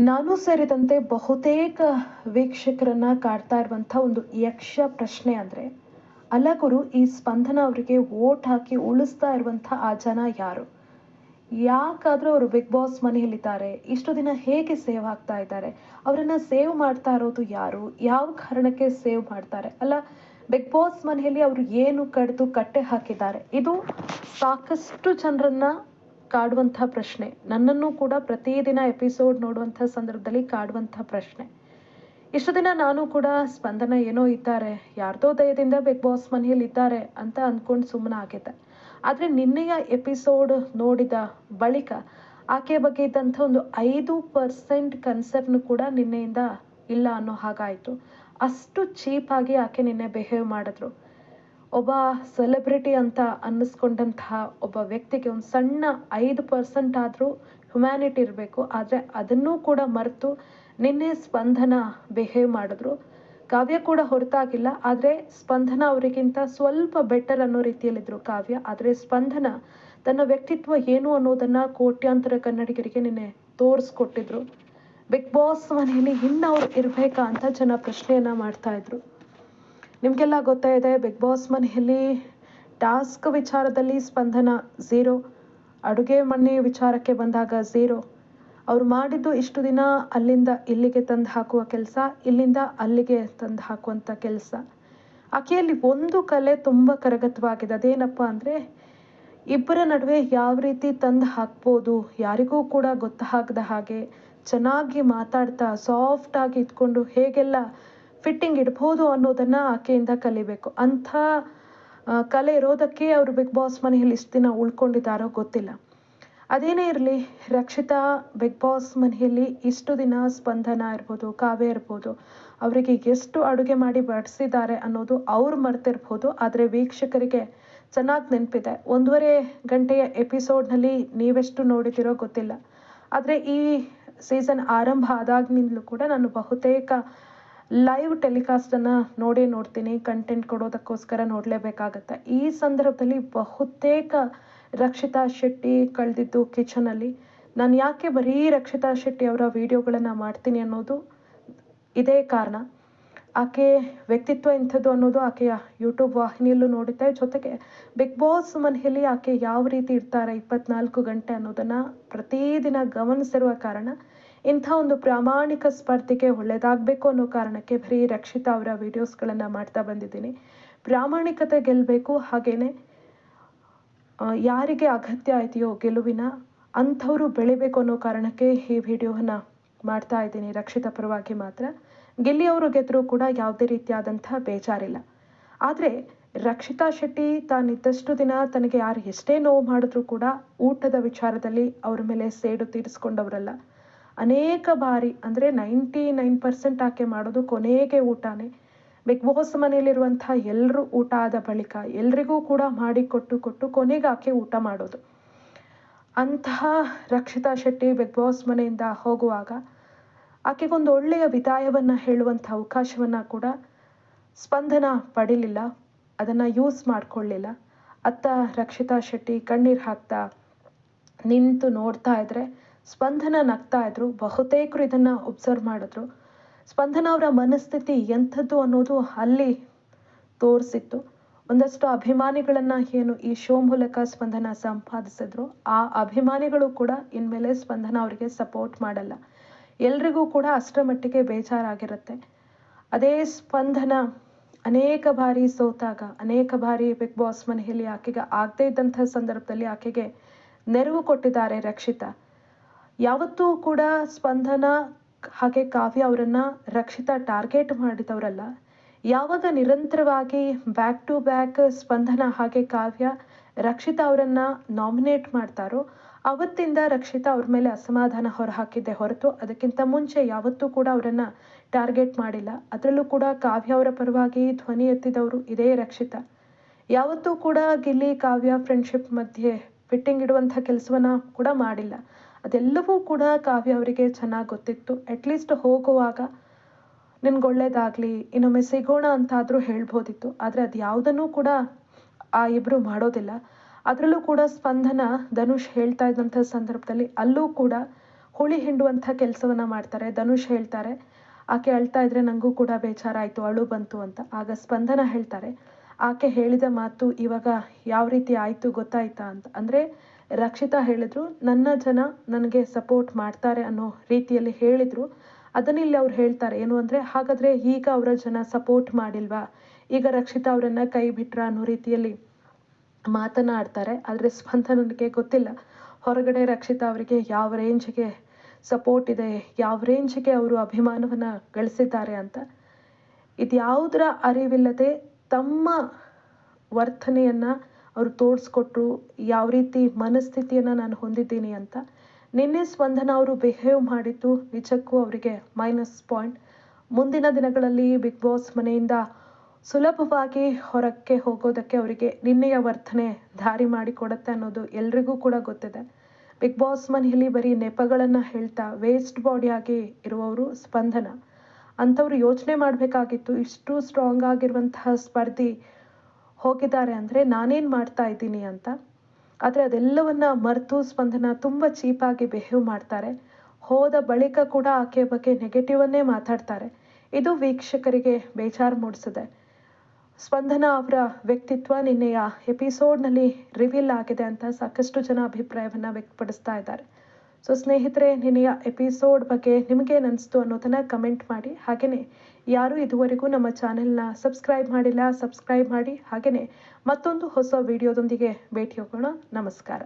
ನಾನು ಸೇರಿದಂತೆ ಬಹುತೇಕ ವೀಕ್ಷಕರನ್ನ ಕಾಡ್ತಾ ಇರುವಂಥ ಒಂದು ಯಕ್ಷ ಪ್ರಶ್ನೆ ಅಂದರೆ, ಅಲ್ಲ ಗುರು, ಈ ಸ್ಪಂದನ ಅವರಿಗೆ ವೋಟ್ ಹಾಕಿ ಉಳಿಸ್ತಾ ಇರುವಂಥ ಆ ಜನ ಯಾರು? ಯಾಕಾದರೂ ಅವರು ಬಿಗ್ ಬಾಸ್ ಮನೆಯಲ್ಲಿದ್ದಾರೆ? ಇಷ್ಟು ದಿನ ಹೇಗೆ ಸೇವ್ ಆಗ್ತಾ ಇದ್ದಾರೆ? ಅವರನ್ನ ಸೇವ್ ಮಾಡ್ತಾ ಇರೋದು ಯಾರು? ಯಾವ ಕಾರಣಕ್ಕೆ ಸೇವ್ ಮಾಡ್ತಾರೆ? ಅಲ್ಲ, ಬಿಗ್ ಬಾಸ್ ಮನೆಯಲ್ಲಿ ಅವರು ಏನು ಕಡಿದು ಕಟ್ಟೆ ಹಾಕಿದ್ದಾರೆ? ಇದು ಸಾಕಷ್ಟು ಜನರನ್ನ ಕಾಡುವಂಥ ಪ್ರಶ್ನೆ. ನನ್ನನ್ನು ಕೂಡ ಪ್ರತಿದಿನ ಎಪಿಸೋಡ್ ನೋಡುವಂಥ ಸಂದರ್ಭದಲ್ಲಿ ಕಾಡುವಂಥ ಪ್ರಶ್ನೆ. ಇಷ್ಟು ದಿನ ನಾನು ಕೂಡ ಸ್ಪಂದನ ಏನೋ ಇದ್ದಾರೆ, ಯಾರ್ದೋ ದಯದಿಂದ ಬಿಗ್ ಬಾಸ್ ಮನೆಯಲ್ಲಿ ಇದ್ದಾರೆ ಅಂತ ಅಂದ್ಕೊಂಡು ಸುಮ್ಮನೆ ಆಗಿದ್ದೆ. ಆದರೆ ನಿನ್ನೆಯ ಎಪಿಸೋಡ್ ನೋಡಿದ ಬಳಿಕ ಆಕೆಯ ಬಗ್ಗೆ ಇದ್ದಂಥ ಒಂದು 5% ಕನ್ಸರ್ನ್ ಕೂಡ ನಿನ್ನೆಯಿಂದ ಇಲ್ಲ ಅನ್ನೋ ಹಾಗಾಯಿತು. ಅಷ್ಟು ಚೀಪಾಗಿ ಆಕೆ ನಿನ್ನೆ ಬಿಹೇವ್ ಮಾಡಿದ್ರು. ಒಬ್ಬ ಸೆಲೆಬ್ರಿಟಿ ಅಂತ ಅನ್ನಿಸ್ಕೊಂಡಂತಹ ಒಬ್ಬ ವ್ಯಕ್ತಿಗೆ ಒಂದು ಸಣ್ಣ 5% ಆದರೂ ಹ್ಯುಮ್ಯಾನಿಟಿ ಇರಬೇಕು. ಆದರೆ ಅದನ್ನೂ ಕೂಡ ಮರೆತು ನಿನ್ನೆ ಸ್ಪಂದನ ಬಿಹೇವ್ ಮಾಡಿದ್ರು. ಕಾವ್ಯ ಕೂಡ ಹೊರತಾಗಿಲ್ಲ, ಆದರೆ ಸ್ಪಂದನ ಅವರಿಗಿಂತ ಸ್ವಲ್ಪ ಬೆಟರ್ ಅನ್ನೋ ರೀತಿಯಲ್ಲಿದ್ದರು ಕಾವ್ಯ. ಆದರೆ ಸ್ಪಂದನ ತನ್ನ ವ್ಯಕ್ತಿತ್ವ ಏನು ಅನ್ನೋದನ್ನು ಕೋಟ್ಯಾಂತರ ಕನ್ನಡಿಗರಿಗೆ ನಿನ್ನೆ ತೋರಿಸ್ಕೊಟ್ಟಿದ್ರು. ಬಿಗ್ ಬಾಸ್ ಮನೆಯಲ್ಲಿ ಇನ್ನು ಅವ್ರು ಇರಬೇಕಾ ಅಂತ ಜನ ಪ್ರಶ್ನೆಯನ್ನು ಮಾಡ್ತಾ ಇದ್ರು. ನಿಮಗೆಲ್ಲ ಗೊತ್ತಾ ಇದೆ, ಬಿಗ್ ಬಾಸ್ ಮನೆಯಲ್ಲಿ ಟಾಸ್ಕ್ ವಿಚಾರದಲ್ಲಿ ಸ್ಪಂದನ ಝೀರೋ, ಅಡುಗೆ ಮನೆ ವಿಚಾರಕ್ಕೆ ಬಂದಾಗ ಝೀರೋ. ಅವ್ರು ಮಾಡಿದ್ದು ಇಷ್ಟು ದಿನ ಅಲ್ಲಿಂದ ಇಲ್ಲಿಗೆ ತಂದು ಹಾಕುವ ಕೆಲಸ, ಇಲ್ಲಿಂದ ಅಲ್ಲಿಗೆ ತಂದು ಹಾಕುವಂಥ ಕೆಲಸ. ಆಕೆಯಲ್ಲಿ ಒಂದು ಕಲೆ ತುಂಬ ಕರಗತವಾಗಿದೆ. ಅದೇನಪ್ಪ ಅಂದರೆ, ಇಬ್ಬರ ನಡುವೆ ಯಾವ ರೀತಿ ತಂದು ಹಾಕ್ಬೋದು, ಯಾರಿಗೂ ಕೂಡ ಗೊತ್ತಾಗದ ಹಾಗೆ ಚೆನ್ನಾಗಿ ಮಾತಾಡ್ತಾ ಸಾಫ್ಟಾಗಿ ಇದ್ಕೊಂಡು ಹೇಗೆಲ್ಲ ಫಿಟ್ಟಿಂಗ್ ಇಡ್ಬೋದು ಅನ್ನೋದನ್ನು ಆಕೆಯಿಂದ ಕಲಿಬೇಕು. ಅಂಥ ಕಲೆ ಇರೋದಕ್ಕೆ ಅವರು ಬಿಗ್ ಬಾಸ್ ಮನೆಯಲ್ಲಿ ಇಷ್ಟು ದಿನ ಉಳ್ಕೊಂಡಿದ್ದಾರೋ ಗೊತ್ತಿಲ್ಲ. ಅದೇನೇ ಇರಲಿ, ರಕ್ಷಿತಾ ಬಿಗ್ ಬಾಸ್ ಮನೆಯಲ್ಲಿ ಇಷ್ಟು ದಿನ ಸ್ಪಂದನ ಇರ್ಬೋದು, ಕಾವ್ಯ ಇರ್ಬೋದು, ಅವರಿಗೆ ಎಷ್ಟು ಅಡುಗೆ ಮಾಡಿ ಬಡಿಸಿದ್ದಾರೆ ಅನ್ನೋದು ಅವ್ರು ಮರ್ತಿರ್ಬೋದು. ಆದರೆ ವೀಕ್ಷಕರಿಗೆ ಚೆನ್ನಾಗಿ ನೆನಪಿದೆ. 1.5 ಗಂಟೆಯ ಎಪಿಸೋಡ್ನಲ್ಲಿ ನೀವೆಷ್ಟು ನೋಡಿದಿರೋ ಗೊತ್ತಿಲ್ಲ. ಆದರೆ ಈ ಸೀಸನ್ ಆರಂಭ ಆದಾಗಿನಿಂದಲೂ ಕೂಡ ನಾನು ಬಹುತೇಕ ಲೈವ್ ಟೆಲಿಕಾಸ್ಟನ್ನು ನೋಡ್ತೀನಿ. ಕಂಟೆಂಟ್ ಕೊಡೋದಕ್ಕೋಸ್ಕರ ನೋಡಲೇಬೇಕಾಗತ್ತೆ. ಈ ಸಂದರ್ಭದಲ್ಲಿ ಬಹುತೇಕ ರಕ್ಷಿತಾ ಶೆಟ್ಟಿ ಕಳೆದಿದ್ದು ಕಿಚನಲ್ಲಿ. ನಾನು ಯಾಕೆ ಬರೀ ರಕ್ಷಿತಾ ಶೆಟ್ಟಿ ಅವರ ವಿಡಿಯೋಗಳನ್ನು ಮಾಡ್ತೀನಿ ಅನ್ನೋದು ಇದೇ ಕಾರಣ. ಆಕೆ ವ್ಯಕ್ತಿತ್ವ ಇಂಥದ್ದು ಅನ್ನೋದು ಆಕೆಯ ಯೂಟ್ಯೂಬ್ ವಾಹಿನಿಯಲ್ಲೂ ನೋಡಿದ್ದೆ. ಜೊತೆಗೆ ಬಿಗ್ ಬಾಸ್ ಮನೆಯಲ್ಲಿ ಆಕೆ ಯಾವ ರೀತಿ ಇರ್ತಾರೆ 24 ಗಂಟೆ ಅನ್ನೋದನ್ನು ಪ್ರತಿದಿನ ಗಮನಿಸಿರುವ ಕಾರಣ ಇಂಥ ಒಂದು ಪ್ರಾಮಾಣಿಕ ಸ್ಪರ್ಧೆಗೆ ಒಳ್ಳೆಯದಾಗಬೇಕು ಅನ್ನೋ ಕಾರಣಕ್ಕೆ ಬರೀ ರಕ್ಷಿತಾ ಅವರ ವಿಡಿಯೋಸ್ಗಳನ್ನು ಮಾಡ್ತಾ ಬಂದಿದ್ದೀನಿ. ಪ್ರಾಮಾಣಿಕತೆ ಗೆಲ್ಲಬೇಕು, ಹಾಗೇನೆ ಯಾರಿಗೆ ಅಗತ್ಯ ಇದೆಯೋ ಗೆಲುವಿನ ಅಂಥವರು ಬೆಳಿಬೇಕು ಅನ್ನೋ ಕಾರಣಕ್ಕೆ ಈ ವಿಡಿಯೋವನ್ನು ಮಾಡ್ತಾ ಇದ್ದೀನಿ. ರಕ್ಷಿತಾ ಪರವಾಗಿ ಮಾತ್ರ. ಗಿಲ್ಲಿ ಅವರು ಗೆದ್ದರೂ ಕೂಡ ಯಾವುದೇ ರೀತಿಯಾದಂಥ ಬೇಜಾರಿಲ್ಲ. ಆದರೆ ರಕ್ಷಿತಾ ಶೆಟ್ಟಿ ತಾನಿದ್ದಷ್ಟು ದಿನ ತನಗೆ ಯಾರು ಎಷ್ಟೇ ನೋವು ಮಾಡಿದ್ರೂ ಕೂಡ ಊಟದ ವಿಚಾರದಲ್ಲಿ ಅವ್ರ ಮೇಲೆ ಸೇಡು ತೀರಿಸ್ಕೊಂಡವರಲ್ಲ. ಅನೇಕ ಬಾರಿ ಅಂದರೆ 99% ಆಕೆ ಮಾಡೋದು ಕೊನೆಗೆ ಊಟನೇ. ಬಿಗ್ ಬಾಸ್ ಮನೆಯಲ್ಲಿರುವಂಥ ಎಲ್ಲರೂ ಊಟ ಆದ ಬಳಿಕ ಎಲ್ರಿಗೂ ಕೂಡ ಮಾಡಿ ಕೊಟ್ಟು ಕೊನೆಗೆ ಆಕೆ ಊಟ ಮಾಡೋದು. ಅಂತಹ ರಕ್ಷಿತಾ ಶೆಟ್ಟಿ ಬಿಗ್ ಬಾಸ್ ಮನೆಯಿಂದ ಹೋಗುವಾಗ ಆಕೆಗೊಂದು ಒಳ್ಳೆಯ ವಿದಾಯವನ್ನು ಹೇಳುವಂಥ ಅವಕಾಶವನ್ನು ಕೂಡ ಸ್ಪಂದನ ಪಡೀಲಿಲ್ಲ, ಅದನ್ನು ಯೂಸ್ ಮಾಡಿಕೊಳ್ಳಿಲ್ಲ. ಅತ್ತ ರಕ್ಷಿತಾ ಶೆಟ್ಟಿ ಕಣ್ಣೀರು ಹಾಕ್ತಾ ನಿಂತು ನೋಡ್ತಾ ಇದ್ರೆ ಸ್ಪಂದನ ನಗ್ತಾ ಇದ್ರು. ಬಹುತೇಕರು ಇದನ್ನು ಒಬ್ಸರ್ವ್ ಮಾಡಿದ್ರು. ಸ್ಪಂದನ ಅವರ ಮನಸ್ಥಿತಿ ಎಂಥದ್ದು ಅನ್ನೋದು ಅಲ್ಲಿ ತೋರಿಸಿತ್ತು. ಒಂದಷ್ಟು ಅಭಿಮಾನಿಗಳನ್ನು ಏನು ಈ ಶೋ ಮೂಲಕ ಸ್ಪಂದನ ಸಂಪಾದಿಸಿದ್ರು, ಆ ಅಭಿಮಾನಿಗಳು ಕೂಡ ಇನ್ಮೇಲೆ ಸ್ಪಂದನ ಅವರಿಗೆ ಸಪೋರ್ಟ್ ಮಾಡಲ್ಲ. ಎಲ್ರಿಗೂ ಕೂಡ ಅಷ್ಟರ ಮಟ್ಟಿಗೆ ಬೇಜಾರಾಗಿರುತ್ತೆ. ಅದೇ ಸ್ಪಂದನ ಅನೇಕ ಬಾರಿ ಸೋತಾಗ, ಅನೇಕ ಬಾರಿ ಬಿಗ್ ಬಾಸ್ ಮನೆಯಲ್ಲಿ ಆಕೆಗೆ ಆಗದೇ ಇದ್ದಂಥ ಸಂದರ್ಭದಲ್ಲಿ ಆಕೆಗೆ ನೆರವು ಕೊಟ್ಟಿದ್ದಾರೆ ರಕ್ಷಿತಾ. ಯಾವತ್ತೂ ಕೂಡ ಸ್ಪಂದನ ಹಾಗೆ ಕಾವ್ಯ ಅವರನ್ನು ರಕ್ಷಿತಾ ಟಾರ್ಗೆಟ್ ಮಾಡಿದವರಲ್ಲ. ಯಾವಾಗ ನಿರಂತರವಾಗಿ ಬ್ಯಾಕ್ ಟು ಬ್ಯಾಕ್ ಸ್ಪಂದನ ಹಾಗೆ ಕಾವ್ಯ ರಕ್ಷಿತಾ ಅವರನ್ನು ನಾಮಿನೇಟ್ ಮಾಡ್ತಾರೋ ಅವತ್ತಿಂದ ರಕ್ಷಿತಾ ಅವ್ರ ಮೇಲೆ ಅಸಮಾಧಾನ ಹೊರಹಾಕಿದ್ದೆ ಹೊರತು ಅದಕ್ಕಿಂತ ಮುಂಚೆ ಯಾವತ್ತೂ ಕೂಡ ಅವರನ್ನು ಟಾರ್ಗೆಟ್ ಮಾಡಿಲ್ಲ. ಅದರಲ್ಲೂ ಕೂಡ ಕಾವ್ಯ ಅವರ ಪರವಾಗಿ ಧ್ವನಿ ಎತ್ತಿದವರು ಇದೇ ರಕ್ಷಿತಾ. ಯಾವತ್ತೂ ಕೂಡ ಗಿಲ್ಲಿ ಕಾವ್ಯ ಫ್ರೆಂಡ್ಶಿಪ್ ಮಧ್ಯೆ ಫಿಟ್ಟಿಂಗ್ ಇಡುವಂಥ ಕೆಲಸವನ್ನು ಕೂಡ ಮಾಡಿಲ್ಲ. ಅದೆಲ್ಲವೂ ಕೂಡ ಕಾವ್ಯ ಅವರಿಗೆ ಚೆನ್ನಾಗಿ ಗೊತ್ತಿತ್ತು. ಅಟ್ಲೀಸ್ಟ್ ಹೋಗುವಾಗ ನಿನ್ಗೆ ಒಳ್ಳೇದಾಗಲಿ, ಇನ್ನೊಮ್ಮೆ ಸಿಗೋಣ ಅಂತಾದರೂ ಹೇಳ್ಬೋದಿತ್ತು. ಆದರೆ ಅದು ಯಾವುದನ್ನೂ ಕೂಡ ಆ ಇಬ್ಬರು ಮಾಡೋದಿಲ್ಲ. ಅದರಲ್ಲೂ ಕೂಡ ಸ್ಪಂದನ ಧನುಷ್ ಹೇಳ್ತಾ ಇದ್ದಂಥ ಸಂದರ್ಭದಲ್ಲಿ ಅಲ್ಲೂ ಕೂಡ ಹುಳಿ ಹಿಂಡುವಂಥ ಕೆಲಸವನ್ನ ಮಾಡ್ತಾರೆ. ಧನುಷ್ ಹೇಳ್ತಾರೆ, ಆಕೆ ಅಳ್ತಾ ಇದ್ರೆ ನನಗೂ ಕೂಡ ಬೇಜಾರಾಯಿತು, ಅಳು ಬಂತು ಅಂತ. ಆಗ ಸ್ಪಂದನ ಹೇಳ್ತಾರೆ, ಆಕೆ ಹೇಳಿದ ಮಾತು ಇವಾಗ ಯಾವ ರೀತಿ ಆಯಿತು ಗೊತ್ತಾಯ್ತಾ ಅಂತ. ಅಂದರೆ ರಕ್ಷಿತಾ ಹೇಳಿದ್ರು, ನನ್ನ ಜನ ನನಗೆ ಸಪೋರ್ಟ್ ಮಾಡ್ತಾರೆ ಅನ್ನೋ ರೀತಿಯಲ್ಲಿ ಹೇಳಿದ್ರು. ಅದನ್ನಿಲ್ಲಿ ಅವ್ರು ಹೇಳ್ತಾರೆ ಏನು ಅಂದರೆ, ಹಾಗಾದರೆ ಈಗ ಅವರ ಜನ ಸಪೋರ್ಟ್ ಮಾಡಿಲ್ವಾ, ಈಗ ರಕ್ಷಿತಾ ಅವರನ್ನು ಕೈ ಬಿಟ್ರ ಅನ್ನೋ ರೀತಿಯಲ್ಲಿ ಮಾತನಾಡ್ತಾರೆ. ಆದರೆ ಸ್ಪಂದನನಿಗೆ ಗೊತ್ತಿಲ್ಲ ಹೊರಗಡೆ ರಕ್ಷಿತಾ ಅವರಿಗೆ ಯಾವ ರೇಂಜ್ಗೆ ಸಪೋರ್ಟ್ ಇದೆ, ಯಾವ ರೇಂಜ್ಗೆ ಅವರು ಅಭಿಮಾನವನ್ನು ಗಳಿಸಿದ್ದಾರೆ ಅಂತ. ಇದ್ಯಾವುದರ ಅರಿವಿಲ್ಲದೆ ತಮ್ಮ ವರ್ತನೆಯನ್ನು ಅವರು ತೋರಿಸ್ಕೊಟ್ರು, ಯಾವ ರೀತಿ ಮನಸ್ಥಿತಿಯನ್ನು ನಾನು ಹೊಂದಿದ್ದೀನಿ ಅಂತ. ನಿನ್ನೆ ಸ್ಪಂದನ ಅವರು ಬಿಹೇವ್ ಮಾಡಿದ್ದು ನಿಜಕ್ಕೂ ಅವರಿಗೆ -ಪಾಯಿಂಟ್. ಮುಂದಿನ ದಿನಗಳಲ್ಲಿ ಬಿಗ್ ಬಾಸ್ ಮನೆಯಿಂದ ಸುಲಭವಾಗಿ ಹೊರಕ್ಕೆ ಹೋಗೋದಕ್ಕೆ ಅವರಿಗೆ ನಿನ್ನೆಯ ವರ್ತನೆ ದಾರಿ ಮಾಡಿಕೊಡುತ್ತೆ ಅನ್ನೋದು ಎಲ್ರಿಗೂ ಕೂಡ ಗೊತ್ತಿದೆ. ಬಿಗ್ ಬಾಸ್ ಮನೆಯಲ್ಲಿ ಬರೀ ನೆಪಗಳನ್ನು ಹೇಳ್ತಾ ವೇಸ್ಟ್ ಬಾಡಿಯಾಗಿ ಇರುವವರು ಸ್ಪಂದನ. ಅಂಥವ್ರು ಯೋಚನೆ ಮಾಡಬೇಕಾಗಿತ್ತು, ಇಷ್ಟು ಸ್ಟ್ರಾಂಗ್ ಆಗಿರುವಂತಹ ಸ್ಪರ್ಧಿ ಹೋಗಿದ್ದಾರೆ ಅಂದರೆ ನಾನೇನು ಮಾಡ್ತಾ ಇದ್ದೀನಿ ಅಂತ. ಆದರೆ ಅದೆಲ್ಲವನ್ನ ಮರೆತು ಸ್ಪಂದನ ತುಂಬ ಚೀಪಾಗಿ ಬಿಹೇವ್ ಮಾಡ್ತಾರೆ. ಹೋದ ಬಳಿಕ ಕೂಡ ಆಕೆಯ ಬಗ್ಗೆ ನೆಗೆಟಿವನ್ನೇ ಮಾತಾಡ್ತಾರೆ. ಇದು ವೀಕ್ಷಕರಿಗೆ ಬೇಜಾರು ಮೂಡಿಸಿದೆ. ಸ್ಪಂದನ ಅವರ ವ್ಯಕ್ತಿತ್ವ ನಿನ್ನೆಯ ಎಪಿಸೋಡ್ನಲ್ಲಿ ರಿವೀಲ್ ಆಗಿದೆ ಅಂತ ಸಾಕಷ್ಟು ಜನ ಅಭಿಪ್ರಾಯವನ್ನು ವ್ಯಕ್ತಪಡಿಸ್ತಾ ಇದ್ದಾರೆ. ಸೊ ಸ್ನೇಹಿತರೆ, ನಿನ್ನೆಯ ಎಪಿಸೋಡ್ ಬಗ್ಗೆ ನಿಮಗೇನು ಅನಿಸ್ತು ಅನ್ನೋದನ್ನು ಕಮೆಂಟ್ ಮಾಡಿ. ಹಾಗೆಯೇ ಯಾರು ಇದುವರೆಗೂ ನಮ್ಮ ಚಾನೆಲ್ನ ಸಬ್ಸ್ಕ್ರೈಬ್ ಮಾಡಿಲ್ಲ, ಸಬ್ಸ್ಕ್ರೈಬ್ ಮಾಡಿ. ಹಾಗೆಯೇ ಮತ್ತೊಂದು ಹೊಸ ವಿಡಿಯೋದೊಂದಿಗೆ ಭೇಟಿ ಹೋಗೋಣ. ನಮಸ್ಕಾರ.